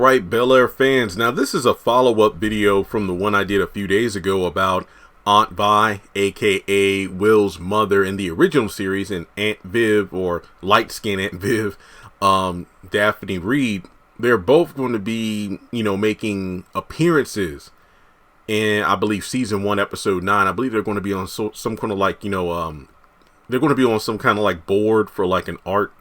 Alright, Bel-Air fans, now this is a follow-up video from the one I did a few days ago about Aunt Vi, aka Will's mother in the original series, and Aunt Viv, or light-skinned Aunt Viv, Daphne Reed. They're both going to be, making appearances in, I believe, season 1, episode 9. I believe they're going to be on some kind of like, they're going to be on some kind of like board for like an art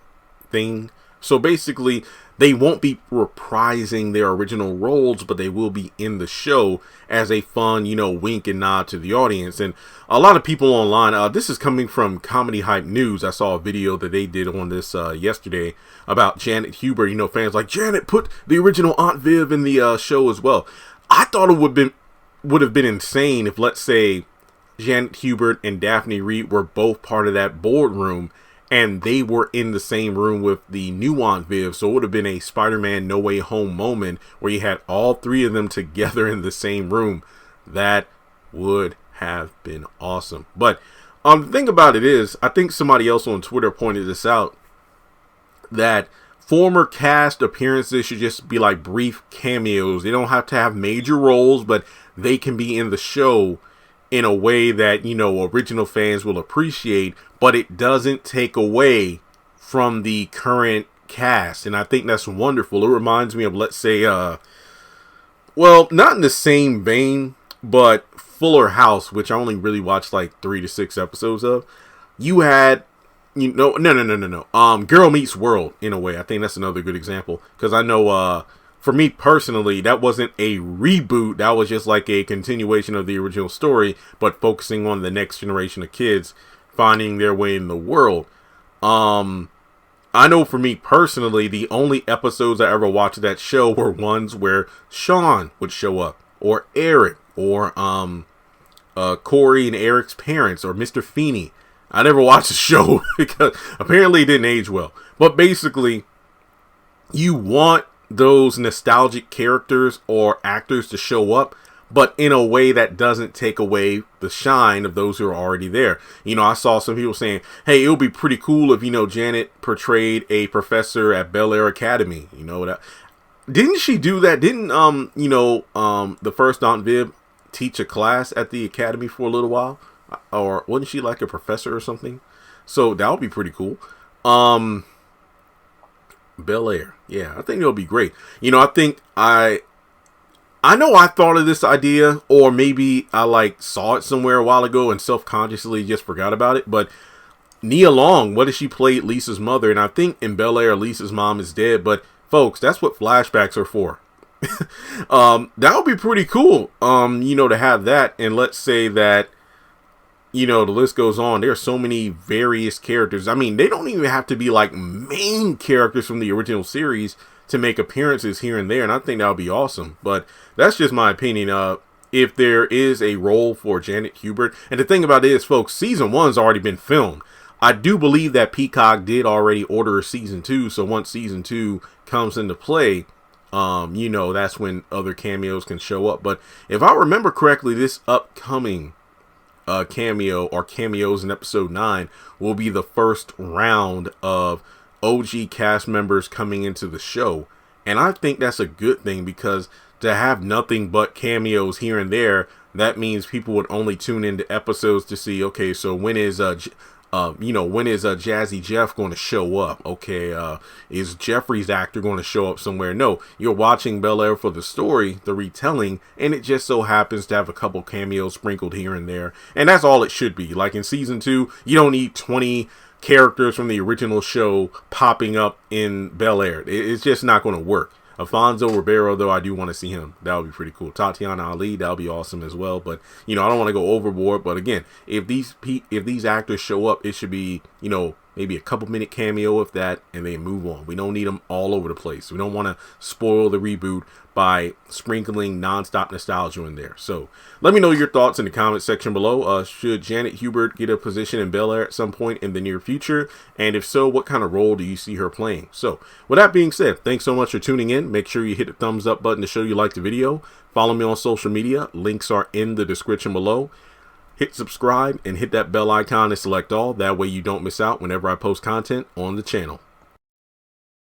thing. So basically, they won't be reprising their original roles, but they will be in the show as a fun, wink and nod to the audience. And a lot of people online, this is coming from Comedy Hype News. I saw a video that they did on this yesterday about Janet Hubert. Fans like, Janet, put the original Aunt Viv in the show as well. I thought it would have been insane if, let's say, Janet Hubert and Daphne Reed were both part of that boardroom and they were in the same room with the new Aunt Viv. So it would have been a Spider-Man No Way Home moment where you had all three of them together in the same room. That would have been awesome. But the thing about it is, I think somebody else on Twitter pointed this out, that former cast appearances should just be like brief cameos. They don't have to have major roles, but they can be in the show in a way that, original fans will appreciate, but it doesn't take away from the current cast. And I think that's wonderful. It reminds me of, let's say, well, not in the same vein, but Fuller House, which I only really watched like 3 to 6 episodes of. You had, Girl Meets World, in a way. I think that's another good example, because I know, for me personally, that wasn't a reboot. That was just like a continuation of the original story, but focusing on the next generation of kids finding their way in the world. I know for me personally, the only episodes I ever watched of that show were ones where Sean would show up, or Eric, or Corey and Eric's parents, or Mr. Feeney. I never watched the show because apparently it didn't age well. But basically, you want those nostalgic characters or actors to show up, but in a way that doesn't take away the shine of those who are already there. I saw some people saying, hey, it would be pretty cool if, Janet portrayed a professor at Bel-Air Academy. Didn't she do that? Didn't, the first Aunt Viv teach a class at the academy for a little while? Or wasn't she like a professor or something? So that would be pretty cool. Bel-Air. Yeah, I think it'll be great. I think I know I thought of this idea, or maybe I saw it somewhere a while ago and self-consciously just forgot about it. But Nia Long, what if she played Lisa's mother? And I think in Bel-Air, Lisa's mom is dead. But folks, that's what flashbacks are for. That would be pretty cool, to have that. And let's say that, the list goes on. There are so many various characters. I mean, they don't even have to be like main characters from the original series to make appearances here and there. And I think that would be awesome. But that's just my opinion. If there is a role for Janet Hubert. And the thing about it is, folks, season 1's already been filmed. I do believe that Peacock did already order a season 2. So once season 2 comes into play, that's when other cameos can show up. But if I remember correctly, this upcoming cameo or cameos in episode 9 will be the first round of OG cast members coming into the show. And I think that's a good thing, because to have nothing but cameos here and there, that means people would only tune into episodes to see, okay, so when is Jazzy Jeff going to show up? Okay, is Jeffrey's actor going to show up somewhere? No, you're watching Bel-Air for the story, the retelling, and it just so happens to have a couple cameos sprinkled here and there. And that's all it should be. Like in season 2, you don't need 20 characters from the original show popping up in Bel-Air. It's just not going to work. Alfonso Ribeiro, though, I do want to see him. That would be pretty cool. Tatiana Ali, that would be awesome as well. But, I don't want to go overboard. But again, if these actors show up, it should be, maybe a couple minute cameo of that, and then move on. We don't need them all over the place. We don't want to spoil the reboot by sprinkling nonstop nostalgia in there. So let me know your thoughts in the comment section below. Should Janet Hubert get a position in Bel-Air at some point in the near future? And if so, what kind of role do you see her playing? So with that being said, thanks so much for tuning in. Make sure you hit the thumbs up button to show you like the video. Follow me on social media. Links are in the description below. Hit subscribe and hit that bell icon and select all. That way you don't miss out whenever I post content on the channel.